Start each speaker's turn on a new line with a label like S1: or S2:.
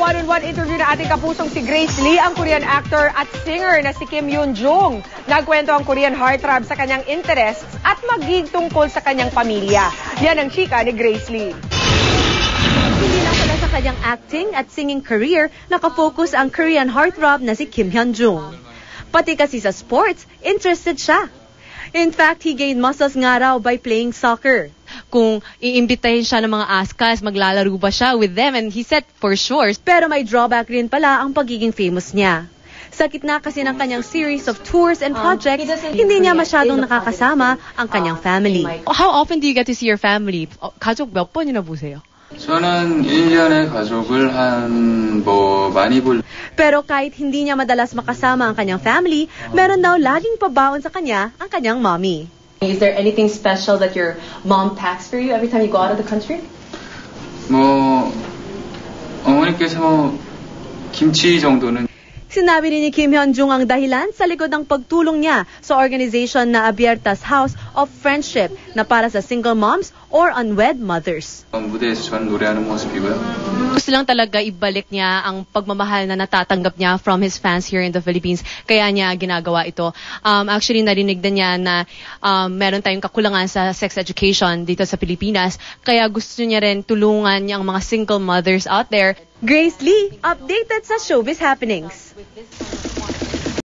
S1: one-on-one interview na ating kapusong si Grace Lee, ang Korean actor at singer na si Kim Hyun-jung. Nagkwento ang Korean heartthrob sa kanyang interests at maging tungkol sa kanyang pamilya. Yan ang chika ni Grace Lee.
S2: Hindi lang pala sa kanyang acting at singing career, nakafocus ang Korean heartthrob na si Kim Hyun-jung. Pati kasi sa sports, interested siya. In fact, he gained muscles nga raw by playing soccer. Kung iimbitahin siya ng mga askas, maglalaro ba siya with them? And he said for sure. Pero may drawback rin pala ang pagiging famous niya. Sa gitna kasi ng kanyang series of tours and projects, hindi niya masyadong nakakasama ang kanyang family. How often do you get to see your family? 가족 몇 번이나 보세요?
S3: 저는 1년에 가족을 많이 볼.
S2: Pero kahit hindi niya madalas makasama ang kanyang family, meron daw laging pabaon sa kanya ang kanyang mommy.
S4: Is there anything special that your mom packs for you every time you go out of the country?
S3: 어머니께서 김치 정도는.
S2: Sinabi ni Kim Hyun-jung ang dahilan sa likod ng pagtulong niya sa organization na Abiertas House of Friendship na para sa single moms or unwed mothers.
S3: 무대에서 저는 노래하는 모습이고요.
S2: Gusto lang talaga ibalik niya ang pagmamahal na natatanggap niya from his fans here in the Philippines. Kaya niya ginagawa ito. Actually, narinig na niya na meron tayong kakulangan sa sex education dito sa Pilipinas. Kaya gusto niya rin tulungan ang mga single mothers out there. Grace Lee, updated sa showbiz happenings.